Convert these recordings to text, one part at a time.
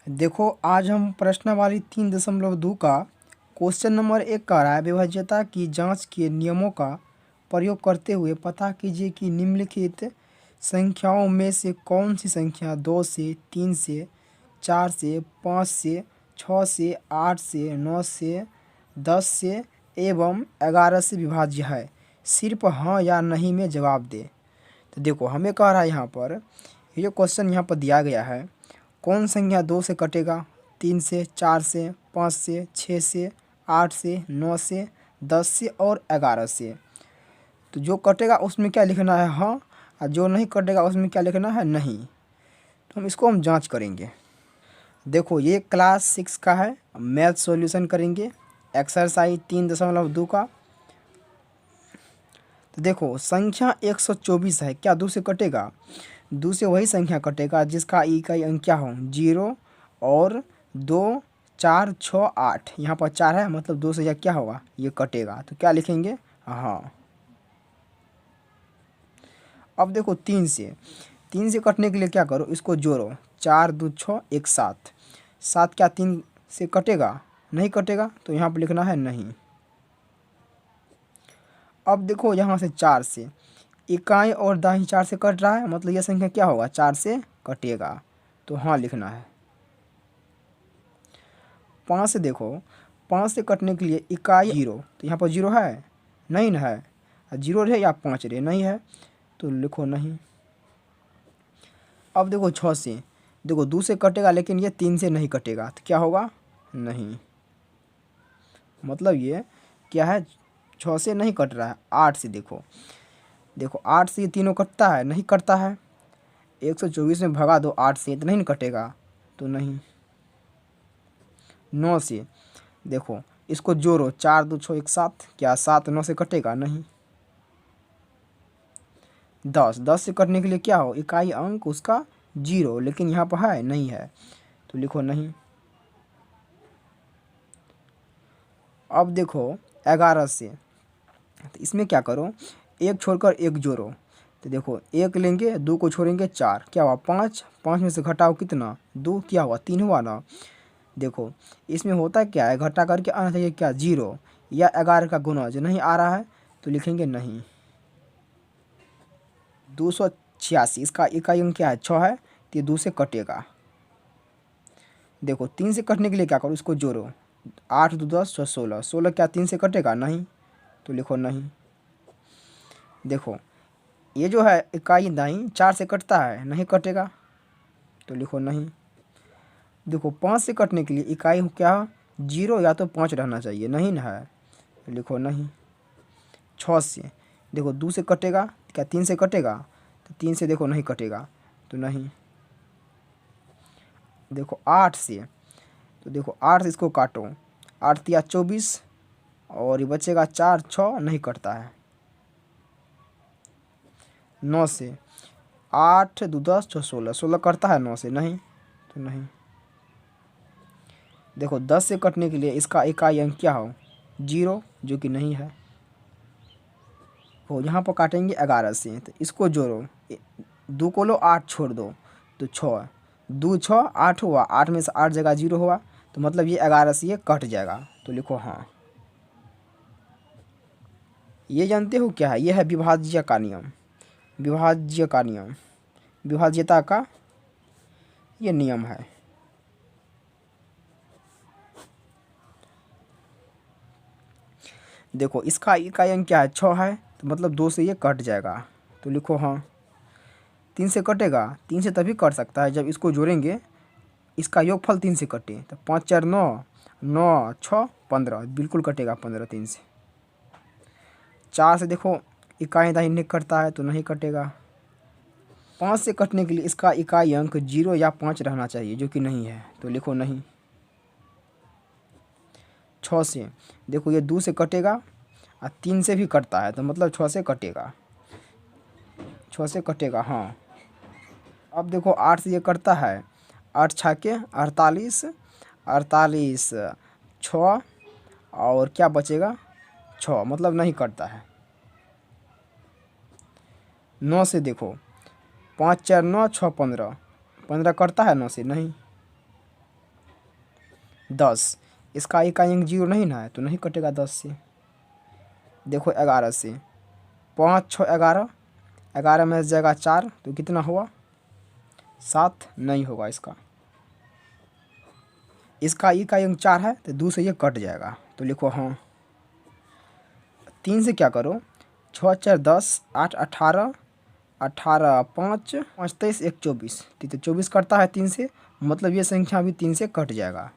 देखो आज हम प्रश्नावली 3.2 का क्वेश्चन नंबर 1 का रहा है। विभाज्यता की जांच के नियमों का प्रयोग करते हुए पता कीजिए कि निम्नलिखित संख्याओं में से कौन सी संख्या 2 से 3 से 4 से 5 से 6 से 8 से 9 से 10 से एवं 11 से विभाज्य है। सिर्फ हाँ या नहीं में जवाब दे। तो देखो हमें कह रहा है यहाँ पर, ये जो क्वेश्चन यहाँ पर दिया गया है, कौन संख्या 2 से कटेगा, 3 से, 4 से, 5 से, 6 से, 8 से, 9 से, 10 से और 11 से। तो जो कटेगा उसमें क्या लिखना है हाँ, और जो नहीं कटेगा उसमें क्या लिखना है नहीं। तो हम इसको हम जांच करेंगे। देखो ये क्लास 6 का है, मैथ सॉल्यूशन करेंगे एक्सरसाइज 3.2 का। तो देखो संख्या 124 है, क्या 2 से कटेगा? 2 से वही संख्या कटेगा जिसका इकाई अंक क्या हो, 0 और 2 4 6 8। यहाँ पर 4 है, मतलब 2 से यह क्या होगा, ये कटेगा। तो क्या लिखेंगे हाँ। अब देखो 3 से कटने के लिए क्या करो, इसको जोड़ो, 4 2 6 1 7। 7 क्या 3 से कटेगा? नहीं कटेगा, तो यहाँ पर लिखना है नहीं। अब देखो यहाँ से 4 से इकाई और दाहिनी 4 से कट रहा है, मतलब यह संख्या क्या होगा, 4 से कटेगा, तो हाँ लिखना है। 5 से देखो, 5 से कटने के लिए इकाई 0, तो यहाँ पर 0 है नहीं ना है, 0 रहे या 5 रहे, नहीं है तो लिखो नहीं। अब देखो 6 से, देखो 2 से कटेगा लेकिन ये 3 से नहीं कटेगा, तो क्या होगा नहीं। मतलब ये क्या है, 6 से नहीं कट रहा है। 8 से देखो, 8 से ये तीनों कटता है, नहीं कटता है। 124 में भगा दो 8 से, तो नहीं कटेगा, तो नहीं। 9 से देखो, इसको जोड़ो, 4 2 6 1 7, क्या 7 9 से कटेगा नहीं। 10 से कटने के लिए क्या हो, इकाई अंक उसका 0, लेकिन यहाँ पर है नहीं है, तो लिखो नहीं। अब देखो 11 से, तो इसमें क्या करो, एक छोड़कर एक जोड़ो। तो देखो 1 लेंगे, 2 को छोड़ेंगे 4, क्या हुआ 5, 5 में से घटाओ कितना 2, क्या हुआ 3 हुआ ना। देखो इसमें होता क्या है, घटा करके आना चाहिए क्या 0 या 11 का गुना, जो नहीं आ रहा है तो लिखेंगे नहीं। 286, इसका इकाई अंक क्या है 6 है, तो ये 2 से कटेगा। देखो 3 से कटने के लिए क्या करो, इसको जोड़ो, 8 2 10 6 16, 16 क्या 3 से कटेगा नहीं, तो लिखो नहीं। देखो ये जो है इकाई दाई 4 से कटता है, नहीं कटेगा, तो लिखो नहीं। देखो 5 से कटने के लिए इकाई क्या 0 या तो 5 रहना चाहिए, नहीं ना है, तो लिखो नहीं। 6 से देखो 2 से कटेगा, क्या 3 से कटेगा, तो 3 से देखो नहीं कटेगा, तो नहीं। देखो 8 से, तो देखो 8 से इसको काटो, 8 तिया 24 और ये बचेगा 4 6, नहीं कटता है। 9 से 8 2 10 6 16, 16 कटता है 9 से नहीं, तो नहीं। देखो 10 से कटने के लिए इसका इकाई अंक क्या हो 0, जो कि नहीं है। हो यहाँ पर काटेंगे 11 से, तो इसको जोड़ो, 2 को लो 8 छोड़ दो, तो 6 2 6 8 हुआ, 8 में से 8 जगह 0 हुआ, तो मतलब ये 11 से ये कट जाएगा, तो लिखो हाँ। ये जानते हो क्या है, ये है विभाज्य का नियम, विभाज्य का नियम, विभाज्यता का ये नियम है। देखो इसका इकाई अंक क्या है 6 है, तो मतलब 2 से ये कट जाएगा, तो लिखो हाँ। 3 से कटेगा, 3 से तभी कट सकता है जब इसको जोड़ेंगे, इसका योगफल 3 से कटे, तो 5 4 9 9 6 15, बिल्कुल कटेगा 15 3 से। 4 से देखो इकाई दाहिने कटता है, तो नहीं कटेगा। 5 से कटने के लिए इसका इकाई अंक 0 या 5 रहना चाहिए, जो कि नहीं है, तो लिखो नहीं। 6 से देखो ये 2 से कटेगा और 3 से भी कटता है, तो मतलब 6 से कटेगा, 6 से कटेगा हाँ। अब देखो 8 से ये कटता है, 8 छाके 48, 48 6 और क्या बचेगा 6, मतलब नहीं कटता है। 9 से देखो 5 4 9 6 15, 15 कटता है 9 से नहीं। 10, इसका इकाई अंक 0 नहीं ना है तो नहीं कटेगा 10 से। देखो 11 से, 5 6 11, 11 में से जाएगा 4 तो कितना हुआ 7, नहीं होगा इसका। इसका इकाई अंक 4 है तो 2 से ये कट जाएगा तो लिखो हाँ। 3 से क्या करो, 6 4 10, 8 18, 18 5 5 23, 1 24, तो 24 कटता है 3 से, मतलब ये संख्या भी 3 से कट जाएगा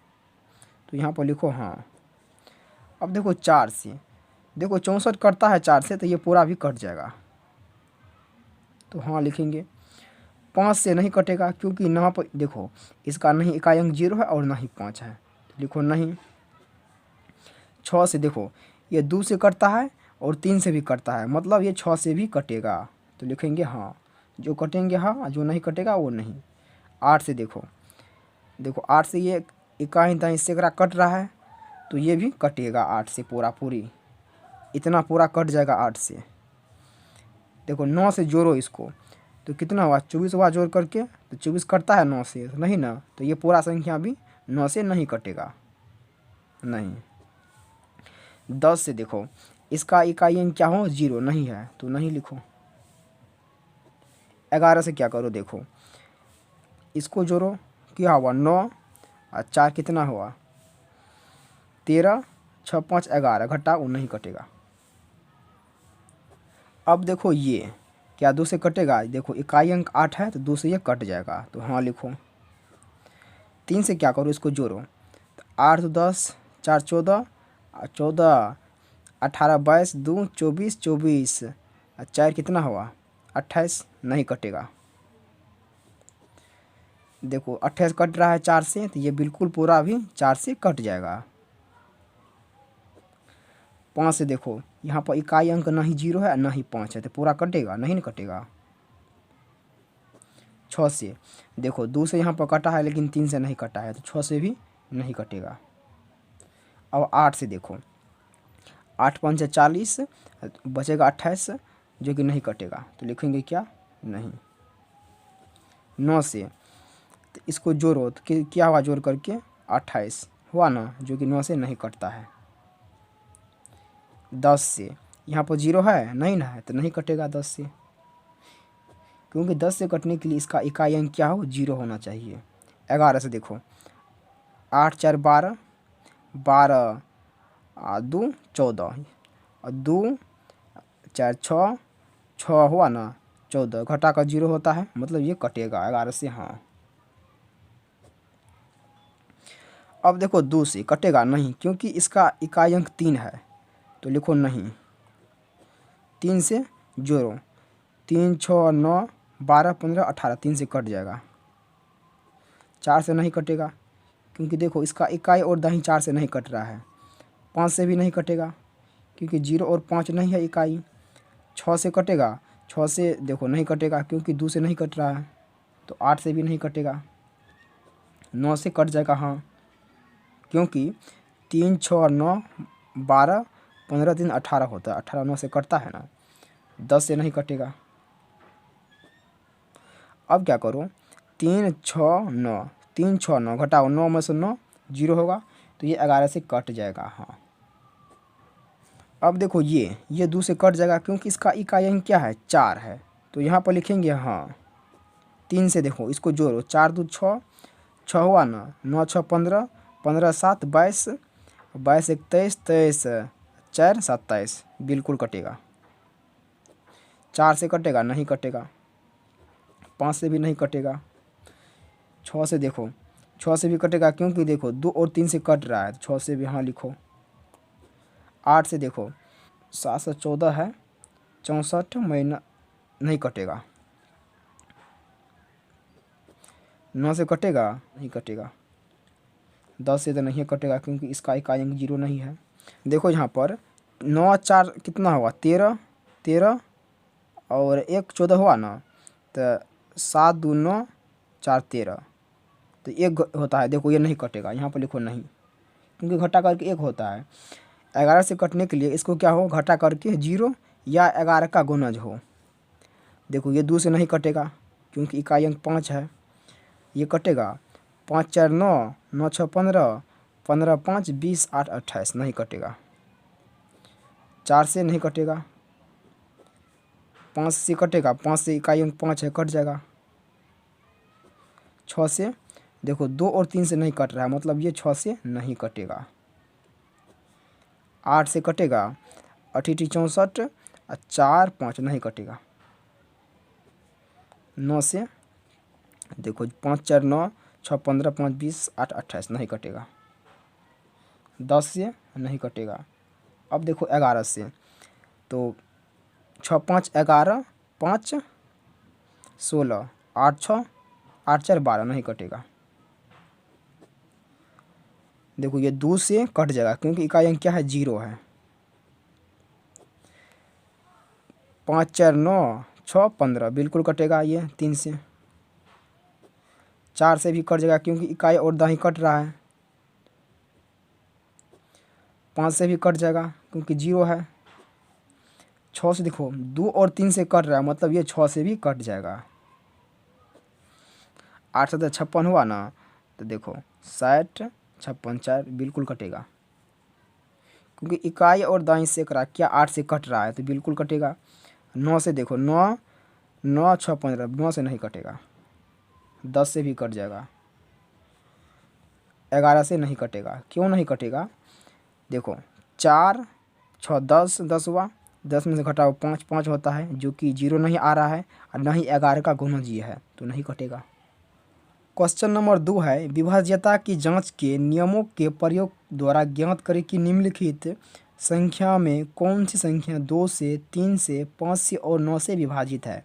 तो यहाँ पर लिखो हाँ। अब देखो 4 से, देखो 64 कटता है 4 से तो ये पूरा भी कट जाएगा तो हाँ लिखेंगे। 5 से नहीं कटेगा क्योंकि यहाँ पर देखो इसका नहीं इकाई अंक 0 है और ना ही 5 है तो लिखो नहीं। 6 से देखो ये 2 से कटता है और 3 से भी कटता है, मतलब ये 6 से भी कटेगा तो लिखेंगे हाँ। जो कटेंगे हाँ, जो नहीं कटेगा वो नहीं। 8 से देखो, देखो 8 से ये इकाई दाई सैकड़ा कट रहा है तो ये भी कटेगा 8 से, पूरी इतना पूरा कट जाएगा 8 से। देखो 9 से जोड़ो इसको तो कितना हुआ 24 हुआ जोड़ करके, तो 24 कटता है 9 से तो नहीं ना, तो ये पूरा संख्या भी 9 से नहीं कटेगा नहीं। 10 से देखो इसका इकाई अंक क्या हो 0 नहीं है तो नहीं लिखो। 11 से क्या करो, देखो इसको जोड़ो क्या हुआ 9 और 4 कितना हुआ 13, 6 5 11, घटा वो नहीं कटेगा। अब देखो ये क्या 2 से कटेगा, देखो इकाई अंक 8 है तो 2 से ये कट जाएगा तो हाँ लिखो। 3 से क्या करो इसको जोड़ो, तो 8 तो 10, 4 14, 14 18 22, 2 24, 24 और 4 कितना हुआ 28, नहीं कटेगा। देखो 28 कट रहा है 4 से तो ये बिल्कुल पूरा भी 4 से कट जाएगा। 5 से देखो यहाँ पर इकाई अंक ना ही 0 है ना ही 5 है तो पूरा कटेगा नहीं, कटेगा। 6 से देखो 2 से यहाँ पर कटा है लेकिन 3 से नहीं कटा है तो 6 से भी नहीं कटेगा। अब 8 से देखो 8 5 40, बचेगा 28 जो कि नहीं कटेगा तो लिखेंगे क्या नहीं। 9 से तो इसको जोड़ो तो क्या हुआ जोड़ करके 28 हुआ ना, जो कि 9 से नहीं कटता है। 10 से यहाँ पर 0 है नहीं ना है तो नहीं कटेगा 10 से, क्योंकि 10 से कटने के लिए इसका इकाई अंक क्या हो 0 होना चाहिए। 11 से देखो 8 4 12, 12 2 14 और 2 4 6, 6 हुआ ना 14, घटा का 0 होता है मतलब ये कटेगा 11 से हाँ। अब देखो 2 से कटेगा नहीं क्योंकि इसका इकाई अंक 3 है तो लिखो नहीं। 3 से जोड़ो 3 6 9 12 15 18, 3 से कट जाएगा। 4 से नहीं कटेगा क्योंकि देखो इसका इकाई और दाहिनी 4 से नहीं कट रहा है। 5 से भी नहीं कटेगा क्योंकि 0 और 5 नहीं है इकाई। 6 से कटेगा, 6 से देखो नहीं कटेगा क्योंकि 2 से नहीं कट रहा है तो 8 से भी नहीं कटेगा। 9 से कट जाएगा हाँ, क्योंकि 3 6 9 12 15 3 18 होता है, 18 9 से कटता है ना। 10 से नहीं कटेगा। अब क्या करो 3 6 9, 3 6 9 घटाओ 9 में से 9 0 होगा तो ये 11 से कट जाएगा हाँ। अब देखो ये 2 से कट जाएगा क्योंकि इसका इकाई अंक क्या है 4 है तो यहाँ पर लिखेंगे हाँ। 3 से देखो इसको जोड़ो 4 2 6, 6 हुआ ना 9 6 15, 15 7 22, 22 21 23, 4 27, बिल्कुल कटेगा। 4 से कटेगा नहीं कटेगा। 5 से भी नहीं कटेगा। 6 से देखो 6 से भी कटेगा क्योंकि देखो 2 और 3 से कट रहा है तो 6 से भी हाँ लिखो। 8 से देखो 7 से 14 है 64 महीना नहीं कटेगा। 9 से कटेगा नहीं कटेगा। 10 से तो नहीं कटेगा क्योंकि इसका इकाई अंक 0 नहीं है। देखो यहाँ पर 9 4 कितना हुआ 13, 13 और 1 14 हुआ ना तो 7 2 9 4 13 तो 1 होता है। देखो ये नहीं कटेगा, यहाँ पर लिखो नहीं क्योंकि घटा करके 1 होता है। 11 से कटने के लिए इसको क्या हो घटा करके 0 या 11 का गुणज हो। देखो ये 2 से नहीं कटेगा क्योंकि इकाई अंक 5 है, ये कटेगा। 5 4 9, 9 6 15, 15 5 20 8 28 नहीं कटेगा। 4 से नहीं कटेगा। 5 से कटेगा, 5 से इकाई अंक 5 है, कट जाएगा। 6 से देखो 2 और 3 से नहीं कट रहा है, मतलब ये 6 से नहीं कटेगा। 8 से कटेगा, 8 64 और 4 5 नहीं कटेगा। 9 से देखो 5 4 9 6 15 5 20 8 28 नहीं कटेगा। 10 से नहीं कटेगा। अब देखो 11 से, तो 6 5 11 5 16 8 6 8 4 12 नहीं कटेगा। देखो ये 2 से कट जाएगा क्योंकि इकाई अंक क्या है, 0 है। 5 4 9 6 15 बिल्कुल कटेगा ये 3 से। 4 से भी कट जाएगा क्योंकि इकाई और दाही कट रहा है। 5 से भी कट जाएगा क्योंकि 0 है। 6 से देखो 2 और 3 से कट रहा है, मतलब ये 6 से भी कट जाएगा। 8 से 56 हुआ ना, तो देखो 60 56 4 बिल्कुल कटेगा क्योंकि इकाई और दाई से करा क्या 8 से कट रहा है, तो बिल्कुल कटेगा। 9 से देखो 9 9 6 15 9 से नहीं कटेगा। 10 से भी कट जाएगा। 11 से नहीं कटेगा। क्यों नहीं कटेगा, देखो 4 6 10 10 हुआ, 10 में से घटाओ 5 5 होता है, जो कि 0 नहीं आ रहा है और ना ही 11 का गुणज ये है, तो नहीं कटेगा। क्वेश्चन नंबर 2 है, विभाज्यता की जांच के नियमों के प्रयोग द्वारा ज्ञात करें कि निम्नलिखित संख्या में कौन सी संख्या 2 से 3 से 5 से और 9 से विभाजित है।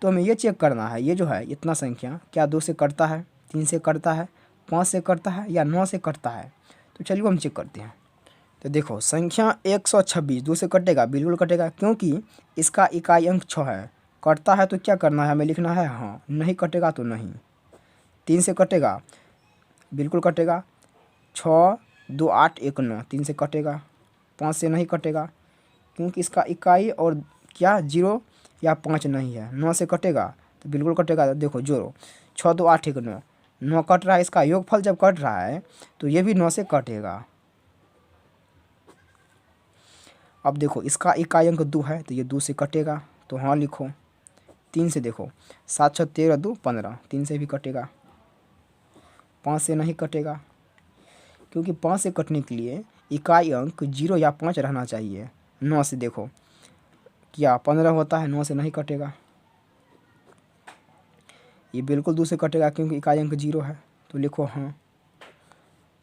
तो हमें ये चेक करना है, ये जो है इतना संख्या क्या 2 से कटता है, 3 से कटता है, 5 से कटता है या 9 से कटता है। तो चलिए हम चेक करते हैं। तो देखो संख्या 126 2 से कटेगा, बिल्कुल कटेगा क्योंकि इसका इकाई अंक 6 है। कटता है तो क्या करना है, हमें लिखना है हाँ, नहीं कटेगा तो नहीं। 3 से कटेगा, बिल्कुल कटेगा। 6 2 8 1 9 3 से कटेगा। 5 से नहीं कटेगा क्योंकि इसका इकाई और क्या 0 या 5 नहीं है। 9 से कटेगा तो बिल्कुल कटेगा। देखो जोड़ो 6 2 8 1 9 9 कट रहा है, इसका योगफल जब कट रहा है तो ये भी 9 से कटेगा। अब देखो इसका इकाई अंक 2 है तो ये 2 से कटेगा, तो हाँ लिखो। 3 से देखो 7 6 13 2 15 3 से भी कटेगा। 5 से नहीं कटेगा क्योंकि 5 से कटने के लिए इकाई अंक 0 या 5 रहना चाहिए। 9 से देखो क्या 15 होता है, 9 से नहीं कटेगा। ये बिल्कुल 2 से कटेगा क्योंकि इकाई अंक 0 है, तो लिखो हाँ।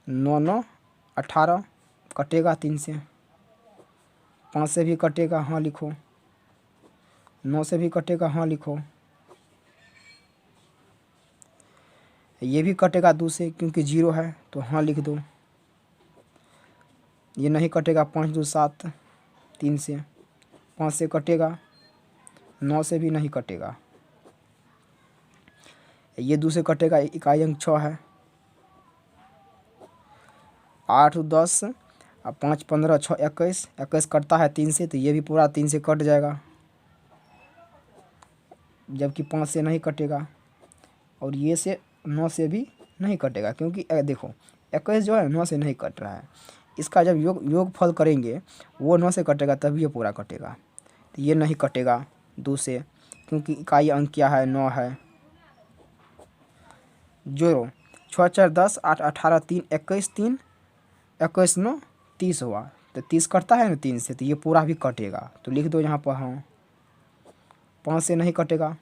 9 9 18 कटेगा 3 से। 5 से भी कटेगा, हाँ लिखो। 9 से भी कटेगा, हाँ लिखो। ये भी कटेगा 2 से क्योंकि 0 है, तो हाँ लिख दो। ये नहीं कटेगा 5 2 7 3 से। 5 से कटेगा, 9 से भी नहीं कटेगा। ये 2 से कटेगा, इकाई अंक 6 है। 8 10 और 5 15 6 21 21 कटता है 3 से, तो ये भी पूरा 3 से कट जाएगा, जबकि 5 से नहीं कटेगा। और ये से 9 से भी नहीं कटेगा क्योंकि देखो 21 जो है 9 से नहीं कट रहा है। इसका जब योगफल करेंगे वो 9 से कटेगा तभी ये पूरा कटेगा, तो ये नहीं कटेगा 2 से क्योंकि इकाई अंक क्या है, 9 है। जोड़ो 6 4 10 8 18 3 21 3 21 9 30 हुआ, तो 30 कटता है ना 3 से, तो ये पूरा भी कटेगा, तो लिख दो यहाँ पर हाँ। 5 से नहीं कटेगा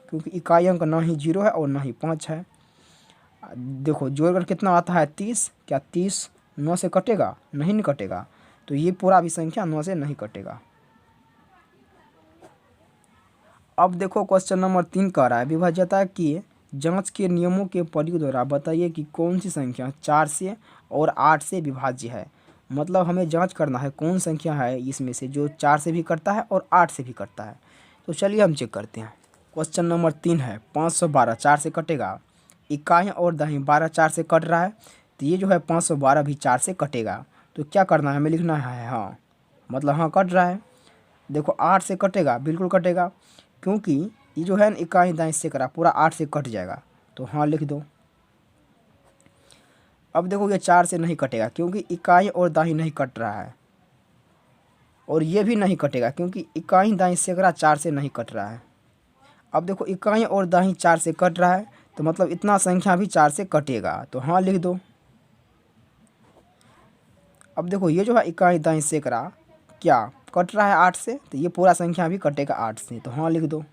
क्योंकि इकाई अंक ना ही 0 है और ना ही 5 है। देखो जोड़कर कितना आता है 30, क्या 30 9 से कटेगा, नहीं कटेगा, तो ये पूरा भी संख्या 9 से नहीं कटेगा। अब देखो क्वेश्चन नंबर 3 कह रहा है, विभाज्यता की जांच के नियमों के प्रयोग द्वारा बताइए कि कौन सी संख्या 4 से और 8 से विभाज्य है। मतलब हमें जांच करना है कौन संख्या है इसमें से जो 4 से भी कटता है और 8 से भी कटता है। तो चलिए हम चेक करते हैं। क्वेश्चन नंबर 3 है, 512 4 से कटेगा, इकाई और दही 12 4 से कट रहा है, तो ये जो है 512 भी 4 से कटेगा। तो क्या करना है, हमें लिखना है हाँ, मतलब हाँ कट रहा है। देखो 8 से कटेगा, बिल्कुल कटेगा क्योंकि ये जो है ना इकाई दाई से करा पूरा 8 से कट जाएगा, तो हाँ लिख दो। अब देखो ये 4 से नहीं कटेगा क्योंकि इकाई और दाई नहीं कट रहा है, और ये भी नहीं कटेगा क्योंकि इकाई दाई सैकड़ा 4 से नहीं कट रहा है। अब देखो इकाई और दाई 4 से कट रहा है, तो मतलब इतना संख्या भी 4 से कटेगा, तो हाँ लिख दो। अब देखो ये जो है इकाई दाई सैकड़ा क्या कट रहा है 8 से, तो ये पूरा संख्या भी कटेगा 8 से, तो हाँ लिख दो।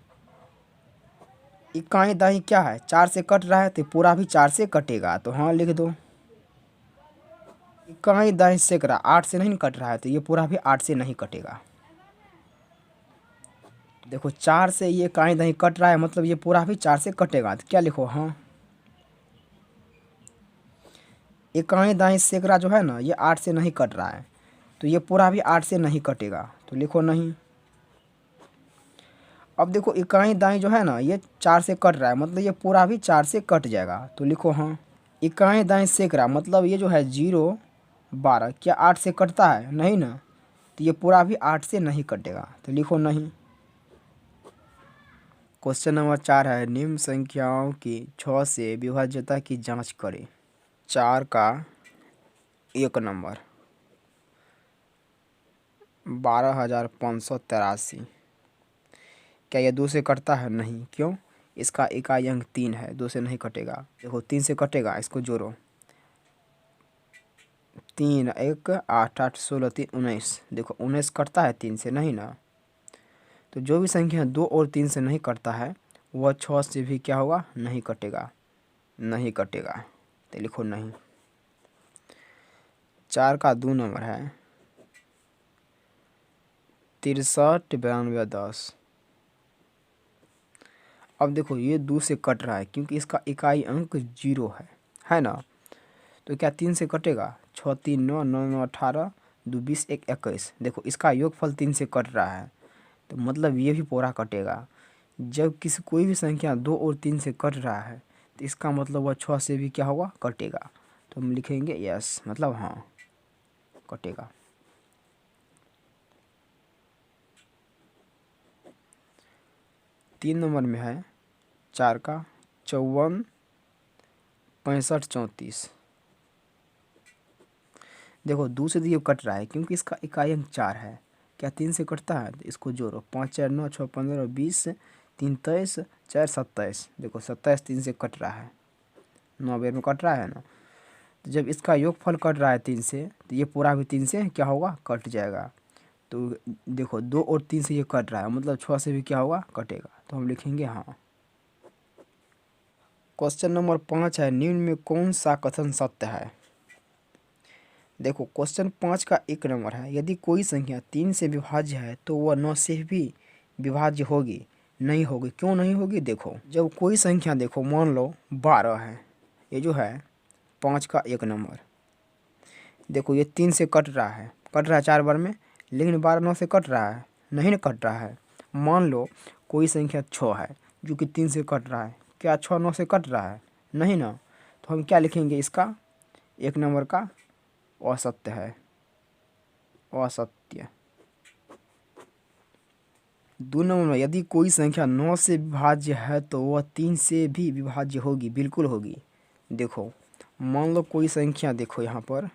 इकाई दाई क्या है 4 से कट रहा है, तो पूरा भी 4 से कटेगा, तो हाँ लिख दो। इकाई दाई सैकड़ा 8 से नहीं कट रहा है, तो ये पूरा भी 8 से नहीं कटेगा। देखो 4 से ये इकाई दाई कट रहा है, मतलब ये पूरा भी 4 से कटेगा, तो क्या लिखो, हाँ। इकाई दाई सैकड़ा जो है ना ये 8 से नहीं कट रहा है, तो ये पूरा भी 8 से नहीं कटेगा, तो लिखो नहीं। अब देखो इकाई दाई जो है ना ये 4 से कट रहा है, मतलब ये पूरा भी 4 से कट जाएगा, तो लिखो हाँ। इकाई दाई सैकड़ा मतलब ये जो है 0 12 क्या 8 से कटता है, नहीं ना, तो ये पूरा भी 8 से नहीं कटेगा, तो लिखो नहीं। क्वेश्चन नंबर 4 है निम्न संख्याओं की 6 से विभाज्यता की जांच करें। 4 का 1 नंबर 12,583, क्या ये 2 से कटता है, नहीं, क्यों, इसका इकाई अंक 3 है, 2 से नहीं कटेगा। देखो 3 से कटेगा, इसको जोड़ो, 3 1 8 8 16 3 19, देखो 19 कटता है 3 से, नहीं ना, तो जो भी संख्या 2 और 3 से नहीं कटता है वह 6 से भी क्या होगा, नहीं कटेगा, नहीं कटेगा, तो लिखो नहीं। 4 का 2 नंबर है 63 92 10। अब देखो ये 2 से कट रहा है क्योंकि इसका इकाई अंक 0 है ना, तो क्या 3 से कटेगा, 6 3 9 9 9 18 2 20 1 21, देखो इसका योगफल 3 से कट रहा है, तो मतलब ये भी पूरा कटेगा। जब किसी कोई भी संख्या 2 और 3 से कट रहा है, तो इसका मतलब वह 6 से भी क्या होगा, कटेगा, तो हम लिखेंगे यस, मतलब हाँ कटेगा। तीन नंबर में है 4 का 54 65 34, देखो 2 से ये कट रहा है क्योंकि इसका इकाई अंक 4 है, क्या 3 से कटता है, तो इसको जोड़ो, 5 4 9 6 15 20 3 23 4 27, देखो 27 3 से कट रहा है, 9 बेर में कट रहा है ना, तो जब इसका योगफल कट रहा है 3 से, तो ये पूरा भी 3 से क्या होगा, कट जाएगा। तो देखो 2 और 3 से ये कट रहा है, मतलब 6 से भी क्या होगा, कटेगा, तो हम लिखेंगे हाँ। क्वेश्चन नंबर 5 है निम्न में कौन सा कथन सत्य है। देखो क्वेश्चन 5 का 1 नंबर है यदि कोई संख्या 3 से विभाज्य है तो वह 9 से भी विभाज्य होगी, नहीं होगी, क्यों नहीं होगी, देखो जब कोई संख्या, देखो मान लो 12 है, ये जो है 5 का 1 नंबर, देखो ये 3 से कट रहा है, 4 बार में, लेकिन 12 9 से कट रहा है, नहीं ना कट रहा है। मान लो कोई संख्या 6 है जो कि 3 से कट रहा है, क्या 6 9 से कट रहा है, नहीं ना, तो हम क्या लिखेंगे, इसका 1 नंबर का असत्य है, असत्य। 2 नंबर में यदि कोई संख्या 9 से विभाज्य है तो वह 3 से भी विभाज्य होगी, बिल्कुल होगी। देखो मान लो कोई संख्या, देखो यहाँ पर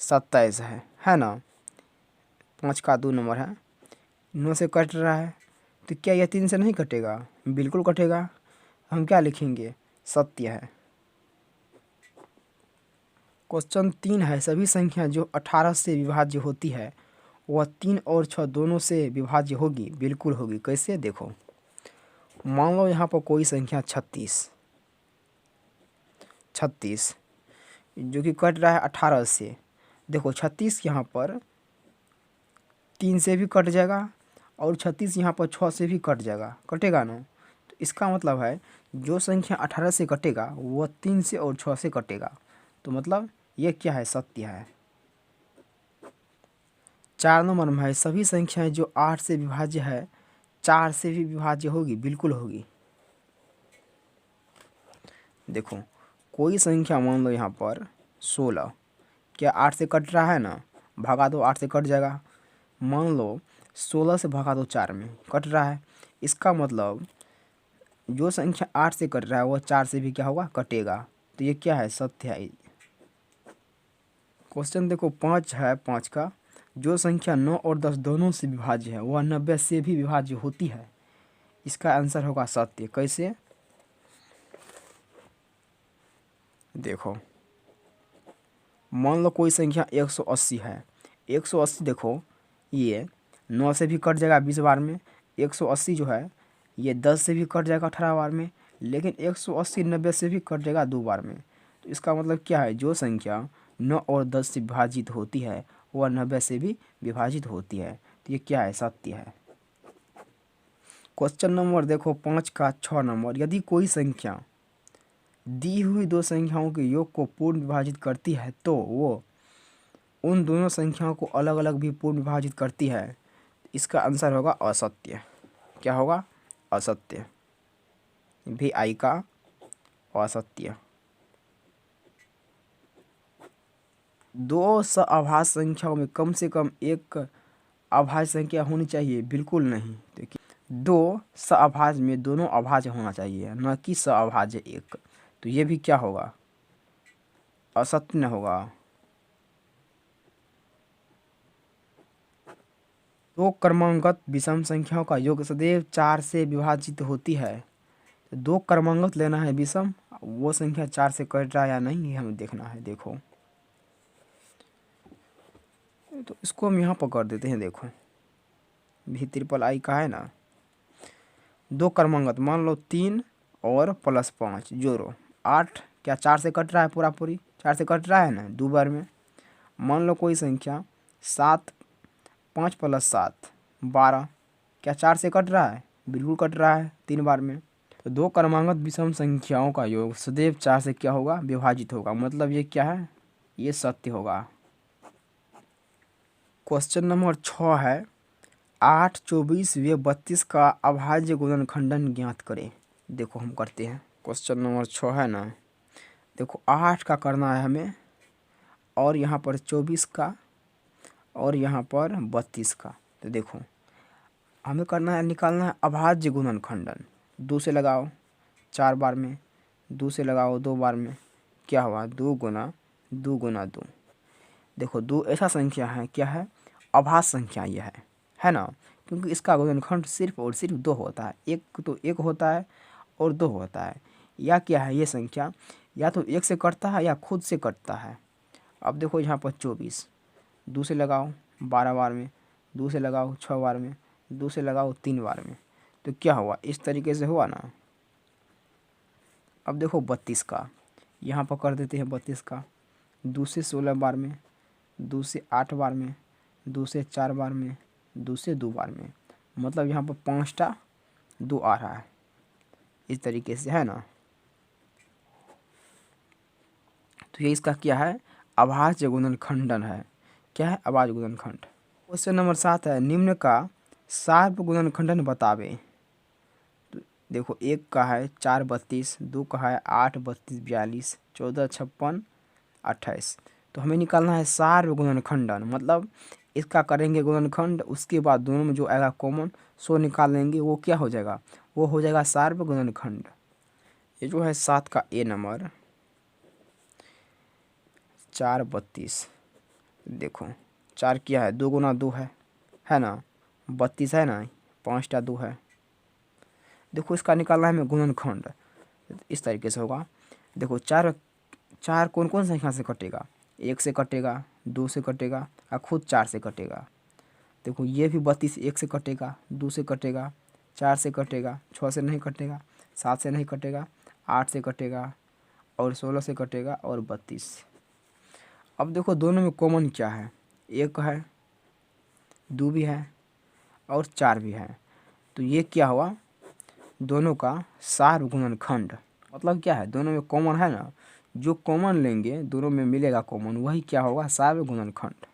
27 है ना, 5 का 2 नंबर है, 9 से कट रहा है, तो क्या यह 3 से नहीं कटेगा, बिल्कुल कटेगा, हम क्या लिखेंगे, सत्य है। क्वेश्चन 3 है सभी संख्या जो 18 से विभाज्य होती है वह 3 और 6 दोनों से विभाज्य होगी, बिल्कुल होगी, कैसे, देखो मान लो यहाँ पर कोई संख्या 36 जो कि कट रहा है 18 से, देखो 36 यहाँ पर 3 से भी कट जाएगा और 36 यहाँ पर 6 से भी कट जाएगा, कटेगा ना, तो इसका मतलब है जो संख्या 18 से कटेगा वह 3 से और 6 से कटेगा, तो मतलब ये क्या है, सत्य है। 4 नंबर में है सभी संख्याएं जो 8 से विभाज्य है 4 से भी विभाज्य होगी, बिल्कुल होगी। देखो कोई संख्या मान लो यहाँ पर 16, क्या 8 से कट रहा है ना, भगा दो 8 से कट जाएगा, मान लो 16 से भगा दो 4 में कट रहा है, इसका मतलब जो संख्या 8 से कट रहा है वह 4 से भी क्या होगा, कटेगा, तो ये क्या है, सत्य है। क्वेश्चन देखो 5 है, 5 का जो संख्या 9 और 10 दोनों से विभाज्य है वह 90 से भी विभाज्य होती है। इसका आंसर होगा सत्य। कैसे? देखो मान लो कोई संख्या 180 है। 180 देखो ये 9 से भी कट जाएगा 20 बार में। 180 जो है ये 10 से भी कट जाएगा 18 बार में। लेकिन 180 90 से भी कट जाएगा 2 बार में। तो इसका मतलब क्या है? जो संख्या 9 और 10 से विभाजित होती है वह 90 से भी विभाजित होती है। तो ये क्या है? सत्य है। क्वेश्चन नंबर देखो 5 का 6 नंबर, यदि कोई संख्या दी हुई दो संख्याओं के योग को पूर्ण विभाजित करती है तो वो उन दोनों संख्याओं को अलग अलग भी पूर्ण विभाजित करती है। इसका आंसर होगा असत्य। क्या होगा? असत्य। भी आई का असत्य। दो सअभाज्य संख्याओं में कम से कम एक अभाज्य संख्या होनी चाहिए? बिल्कुल नहीं। देखिए दो सअभाज्य में दोनों अभाज्य होना चाहिए, न कि सअभाज्य एक। तो ये भी क्या होगा? असत्य न होगा। दो क्रमांकगत विषम संख्याओं का योग सदैव 4 से विभाजित होती है। तो दो क्रमांकगत लेना है विषम, वो संख्या 4 से कट रहा है या नहीं ये हमें देखना है। देखो तो इसको हम यहाँ पर कर देते हैं। देखो भी ट्रिपल आई का है ना, दो क्रमांकगत मान लो 3 और प्लस 5 जोड़ो 8। क्या 4 से कट रहा है? पूरा पूरी 4 से कट रहा है ना 2 बार में। मान लो कोई संख्या 7, 5 प्लस 7 12। क्या 4 से कट रहा है? बिल्कुल कट रहा है 3 बार में। तो दो क्रमांकगत विषम संख्याओं का योग सदैव 4 से क्या होगा? विभाजित होगा। मतलब ये क्या है? ये सत्य होगा। क्वेश्चन नंबर 6 है 8, 24 व 32 का अभाज्य गुणनखंडन ज्ञात करें। देखो हम करते हैं। क्वेश्चन नंबर 6 है ना, देखो 8 का करना है हमें, और यहाँ पर 24 का, और यहाँ पर 32 का। तो देखो हमें करना है, निकालना है अभाज्य गुणनखंडन। 2 से लगाओ 4 बार में, 2 से लगाओ 2 बार में। क्या हुआ? 2 गुना 2 गुना 2। देखो 2 ऐसा संख्या है, क्या है? अभाज्य संख्या यह है ना, क्योंकि इसका गुणनखंड सिर्फ और सिर्फ 2 होता है। एक तो 1 होता है और 2 होता है। या क्या है? ये संख्या या तो 1 से कटता है या खुद से कटता है। अब देखो यहाँ पर 24, 2 से लगाओ 12 बार में, 2 से लगाओ 6 बार में, 2 से लगाओ 3 बार में। तो क्या हुआ? इस तरीके से हुआ ना। अब देखो 32 का, यहाँ पर कर देते हैं 32 का। 2 से 16 बार में, 2 से 8 बार में, 2 से 4 बार में, 2 से 2 बार में। मतलब यहाँ पर 5टा 2 आ रहा है। इस तरीके से है ना। तो ये इसका क्या है? अभाज्य गुणनखंडन है। क्या है? अभाज्य गुणनखंड। क्वेश्चन नंबर 7 है निम्न का शार्प गुणनखंडन बतावे। तो देखो 1 का है 4 32, 2 का है 8 32 42, 14 56 28। तो हमें निकालना है शार्प गुणनखंडन। मतलब इसका करेंगे गुणनखंड, उसके बाद दोनों में जो आएगा कॉमन सो निकाल लेंगे। वो क्या हो जाएगा? वो हो जाएगा शार्प गुणनखंड। ये जो है 7 का ए नंबर 4 32। देखो 4 क्या है? 2 गुना 2 है ना। 32 है ना, 5टा 2 है। देखो इसका निकालना है हमें गुणनखंड। इस तरीके से होगा। देखो 4 4 कौन कौन संख्या से कटेगा? 1 से कटेगा, 2 से कटेगा और खुद 4 से कटेगा। देखो ये भी 32 1 से कटेगा, 2 से कटेगा, 4 से कटेगा, 6 से नहीं कटेगा, 7 से नहीं कटेगा, 8 से कटेगा और 16 से कटेगा और 32। अब देखो दोनों में कॉमन क्या है? 1 है, 2 भी है और 4 भी है। तो ये क्या हुआ? दोनों का शार्प गुणनखंड। मतलब क्या है? दोनों में कॉमन है ना, जो कॉमन लेंगे दोनों में मिलेगा कॉमन, वही क्या होगा? शार्प गुणनखंड।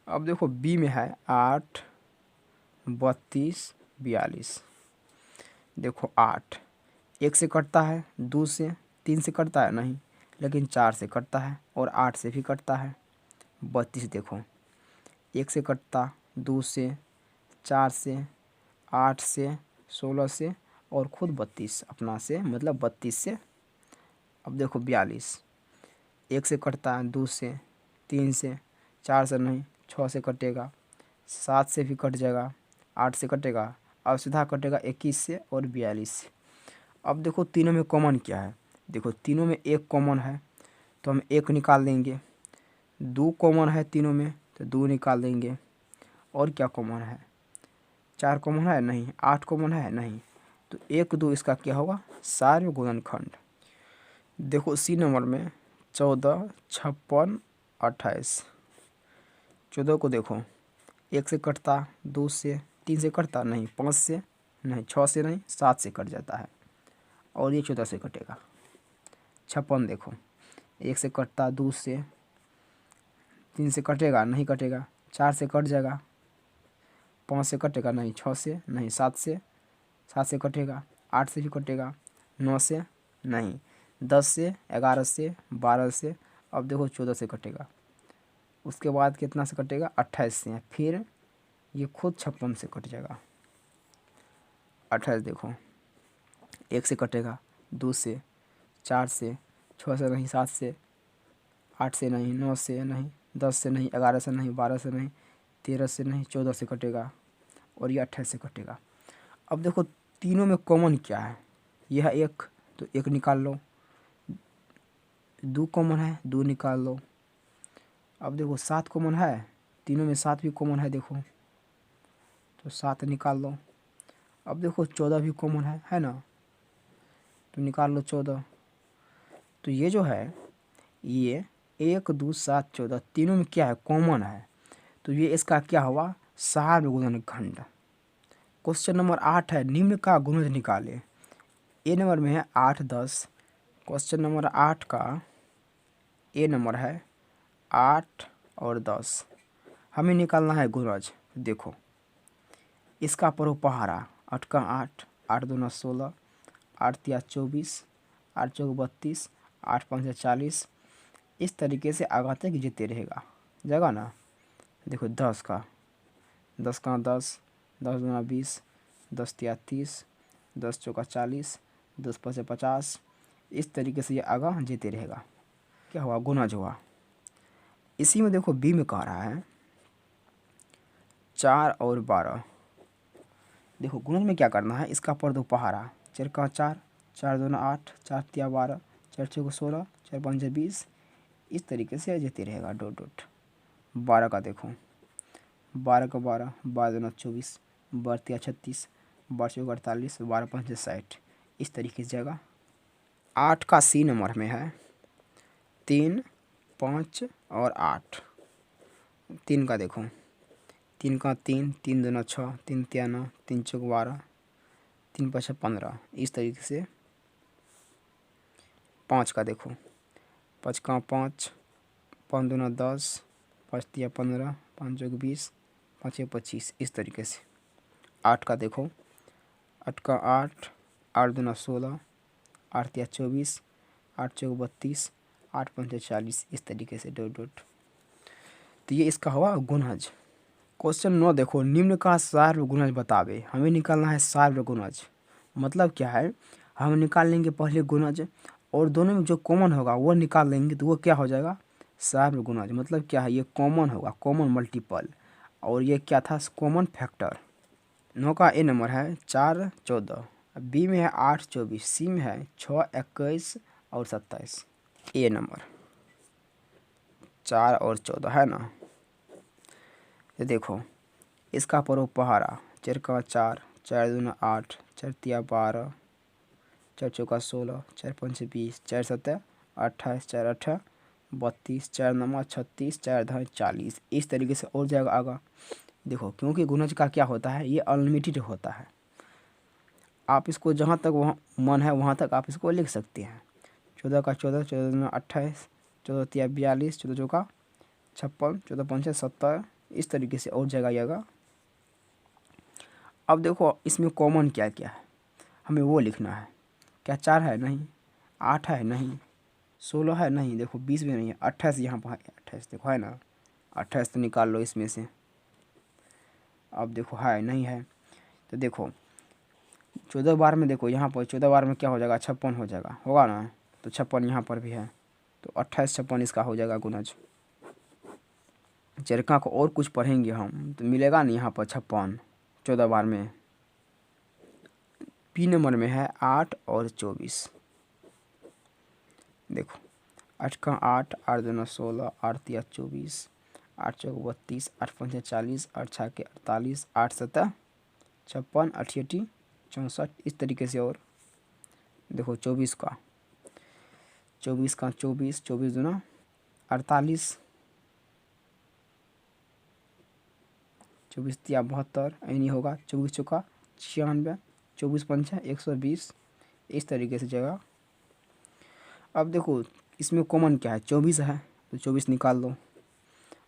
अब देखो बी में है 8 32 42। देखो 8 1 से कटता है, 2 से, 3 से कटता है नहीं, लेकिन 4 से कटता है और 8 से भी कटता है। 32 देखो 1 से कटता, 2 से, 4 से, 8 से, 16 से और खुद 32 अपना से, मतलब 32 से अब देखो 42, 1 से कटता है, 2 से, 3 से, 4 से नहीं, 6 से कटेगा, 7 से भी कट जाएगा, 8 से कटेगा, अब सीधा कटेगा 21 से और 42 से। अब देखो तीनों में कॉमन क्या है, देखो तीनों में 1 कॉमन है तो हम 1 निकाल देंगे, 2 कॉमन है तीनों में तो 2 निकाल देंगे, और क्या कॉमन है, 4 कॉमन है नहीं, 8 कॉमन है नहीं, तो 1 2 इसका क्या होगा, सार्व गुणनखंड। देखो सी नंबर में 14, 56, 28, 14 को देखो 1 से कटता, 2 से, 3 से कटता नहीं, 5 से नहीं, 6 से नहीं, 7 से कट जाता है, और ये 14 से कटेगा। 56 देखो 1 से कटता, 2 से, 3 से कटेगा नहीं, कटेगा, 4 से कट जाएगा, 5 से कटेगा नहीं, 6 से नहीं, 7 से, 7 से कटेगा, 8 से भी कटेगा, 9 से नहीं, 10 से, 11 से, 12 से, अब देखो 14 से कटेगा, उसके बाद कितना से कटेगा, 28 से, फिर ये खुद 56 से कट जाएगा। 28 देखो 1 से कटेगा, 2 से, 4 से, 6 से नहीं, 7 से, 8 से नहीं, 9 से नहीं, 10 से नहीं, 11 से नहीं, 12 से नहीं, 13 से नहीं, 14 से कटेगा, और ये 28 से कटेगा। अब देखो तीनों में कॉमन क्या है, यह 1 तो 1 निकाल लो, 2 कॉमन है, 2 निकाल लो। अब देखो 7 कॉमन है, तीनों में 7 भी कॉमन है, देखो तो 7 निकाल लो। अब देखो 14 भी कॉमन है ना, तो निकाल लो 14। तो ये जो है ये 1 2 7 14 तीनों में क्या है, कॉमन है, तो ये इसका क्या हुआ, सार्व गुणनखंड। क्वेश्चन नंबर 8 है, निम्न का गुणज निकाले। ए नंबर में है 8 10, क्वेश्चन नंबर 8 का ए नंबर है 8 और 10, हमें निकालना है गुणज। देखो इसका परोपहारा 8 का 8, 8 दूना 16, 8 तिया 24, 8 चौक 32, 8 5 40, इस तरीके से आगे तक जीते रहेगा, जगह ना। देखो 10 का 10 का 10, 10 दूना 20, 10 तिया 30, 10 चौका 40, 10 5 50, इस तरीके से ये आगे जीते रहेगा। क्या हुआ, गुणज हुआ। इसी में देखो बी में कह रहा है 4 और 12। देखो गुणज में क्या करना है, इसका पर्दोपहारा 4 का 4, 4 दूना 8, 4 तिया 12, 4 चौक 16, 4 5 20, इस तरीके से जीते रहेगा डॉट डॉट। 12 का देखो 12 का 12, 12 दूना 24, 12 तिया 36, 12 चौक 48, 12 5 60, इस तरीके से जाएगा। 8 का सी नंबर में है 3 5 और 8। 3 का देखो 3 का 3, 3 दूना 6, 3 तिया 9, 3 चौक 12, 3 5 15, इस तरीके से। 5 का देखो 5 का 5, 5 दूना 10, 5 तिया 15, 5 चौक 20, 5 25, इस तरीके से। 8 का देखो 8 का 8, 8 दूना 16, 8 तिया 24, 8 चौक 32, 8 5 40, इस तरीके से डॉट डॉट। तो ये इसका हुआ गुणज। क्वेश्चन 9 देखो, निम्न का सार्व गुणज बतावे। हमें निकालना है सार्व गुणज। मतलब क्या है, हम निकाल लेंगे पहले गुणज और दोनों में जो कॉमन होगा वो निकाल लेंगे, तो वो क्या हो जाएगा, सार्व गुणज। मतलब क्या है, ये कॉमन होगा, कॉमन मल्टीपल, और ये क्या था, कॉमन फैक्टर। 9 का ए नंबर है 4 14, बी में है 8 24, सी में है 6 21 और 27। ए नंबर 4 और 14 है ना। तो देखो इसका परोपहारा 4 का 4, 4 दूना 8, 4 तिया 12, 4 चौका 16, 4 5 20, 4 7 28, 4 8 32, 4 9 36, 4 10 40, इस तरीके से और जाएगा आगा। देखो क्योंकि गुणज का क्या होता है, ये अनलिमिटेड होता है। आप इसको जहाँ तक वहाँ मन है वहाँ तक आप इसको लिख सकते हैं। 14 का 14, 14 दूना 28, 14 तिया 42, 14 चौका 56, 14 5 70, इस तरीके से और जगह आएगा। अब देखो इसमें कॉमन क्या क्या है, हमें वो लिखना है। क्या 4 है, नहीं। 8 है, नहीं। 16 है, नहीं। देखो 20 भी नहीं है। 28 यहाँ पर है, 28 देखो है ना, 28 तो निकाल लो इसमें से। अब देखो है, नहीं है, तो देखो 14 बार में देखो यहाँ पर 14 बार में क्या हो जाएगा, 56 हो जाएगा, होगा ना। तो 56 यहाँ पर भी है, तो 28 56 इसका हो जाएगा गुणज। चरका को और कुछ पढ़ेंगे हम तो मिलेगा नहीं यहाँ पर 56 14 बार में। बी नंबर में है 8 और 24। देखो 8 का 8, 8 दूना 16, 8 तिया 24, 8 चौक 32, 8 पंचे 40, 8 छः के 48, 8 सतह 56, 88 64, इस तरीके से। और देखो 24 का 24 का 24, 24 दूना 48, 24 तिया 72, ऐनी होगा। 24 चौका 96, 24 पंचा 120, इस तरीके से जगह। अब देखो इसमें कॉमन क्या है, 24 है तो 24 निकाल दो।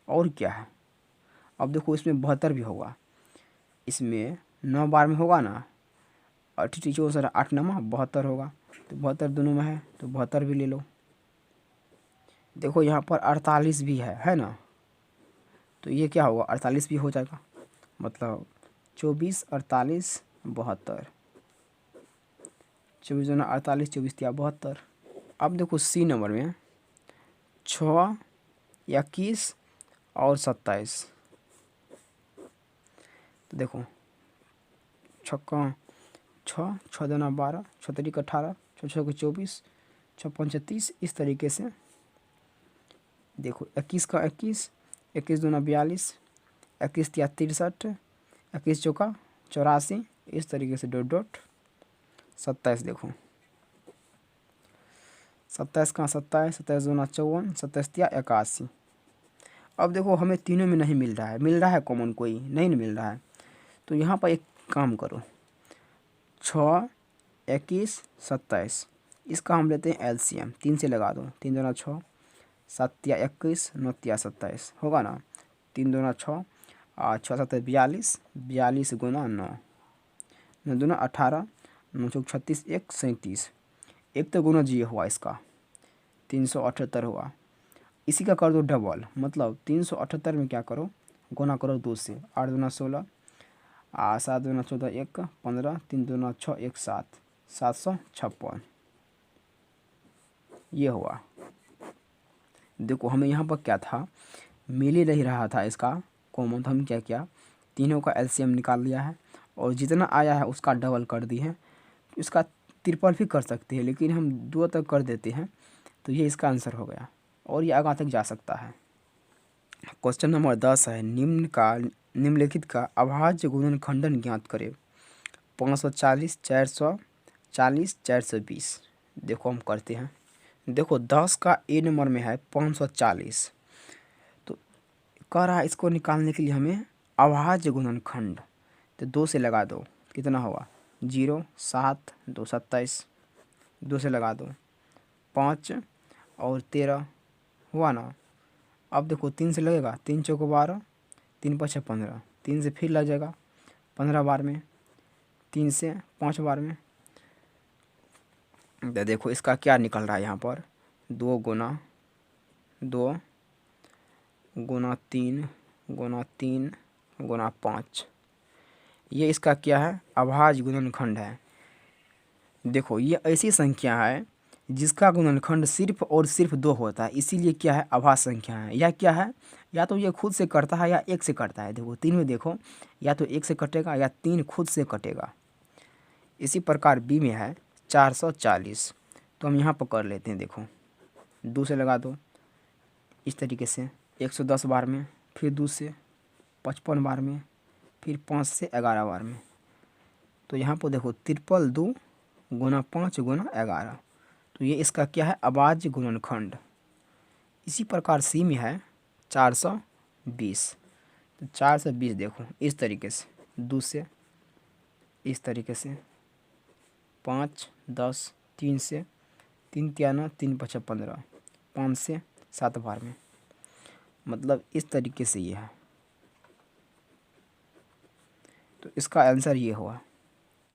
और क्या है, अब देखो इसमें 72 भी होगा, इसमें 9 बार में होगा ना, 88 64 8 9 72 होगा, तो 72 दोनों में है तो 72 भी ले लो। देखो यहाँ पर 48 भी है ना, तो ये क्या होगा 48 भी हो जाएगा, मतलब 24 48 72, 24 दूना 48, 24 तिया 72। अब देखो सी नंबर में 6, 21 और 27। तो देखो 6 6, 6 दूना 12, 6 तरीक 18, 6 6 के 24, 6 पंच 30, इस तरीके से। देखो 21 का 21, 21 दूना 42, 21 तिया 63, 21 चौका 84, इस तरीके से डॉट डॉट। 27 देखो 27 का 27, 27 दूना 54, 27 तिया 81। अब देखो हमें तीनों में नहीं मिल रहा है, मिल रहा है कॉमन कोई नहीं मिल रहा है, तो यहाँ पर एक काम करो 6 21 27, इसका हम लेते हैं एलसीएम, 3 से लगा दो। 3 दूना 6, 7 तिया 21, 9 तिया 27 होगा ना। 3 दूना 6 और 6 7 42, 42 गुना 9, 9 दूना 18, 9 चौक 36, 1 37, एक तो गुना जी हुआ इसका 378 हुआ। इसी का कर दो डबल, मतलब 378 में क्या करो गुना करो 2 से। 8 दूना 16, 7 दूना 14, 1 15, 3 दूना 6, 1 7, 756 ये हुआ। देखो हमें यहाँ पर क्या था, मिल ही नहीं रहा था इसका कॉमन, तो हम क्या किया तीनों का एलसीएम निकाल लिया है और जितना आया है उसका डबल कर दी है। इसका ट्रिपल भी कर सकते हैं, लेकिन हम 2 तक कर देते हैं, तो ये इसका आंसर हो गया और ये आगे तक जा सकता है। क्वेश्चन नंबर 10 है, निम्नलिखित का अभाज्य गुणनखंडन ज्ञात करें। 540, 440, 420। देखो हम करते हैं। देखो 10 का ए नंबर में है 540, तो कह रहा है इसको निकालने के लिए हमें अभाज्य गुणनखंड, तो 2 से लगा दो, कितना होगा 0 7 2 27, 2 से लगा दो 5 और 13 हुआ ना। अब देखो 3 से लगेगा, 3 चौको 12, 3 5 15, 3 से फिर लग जाएगा 15 बार में, 3 से 5 बार में। तो देखो इसका क्या निकल रहा है यहाँ पर 2 गुना 2 गुना 3 गुना 3 गुना 5, ये इसका क्या है अभाज्य गुणनखंड है। देखो ये ऐसी संख्या है जिसका गुणनखंड सिर्फ और सिर्फ 2 होता है, इसीलिए क्या है अभाज्य संख्या है। यह क्या है, या तो ये खुद से कटता है या 1 से कटता है। देखो 3 में देखो या तो 1 से कटेगा या 3 खुद से कटेगा। इसी प्रकार बी में है 440, तो हम यहाँ पर कर लेते हैं। देखो 2 से लगा दो इस तरीके से 110 बार में, फिर 2 से 55 बार में, फिर 5 से 11 बार में। तो यहाँ पर देखो 2 गुना 5 गुना 11, तो ये इसका क्या है अभाज्य गुणनखंड। इसी प्रकार सी में है 420, तो 420 देखो इस तरीके से 2 से, इस तरीके से 5 10, 3 से 3 तिया 9, 3 5 15, 5 से 7 बार में, मतलब इस तरीके से ये है। तो इसका आंसर ये हुआ।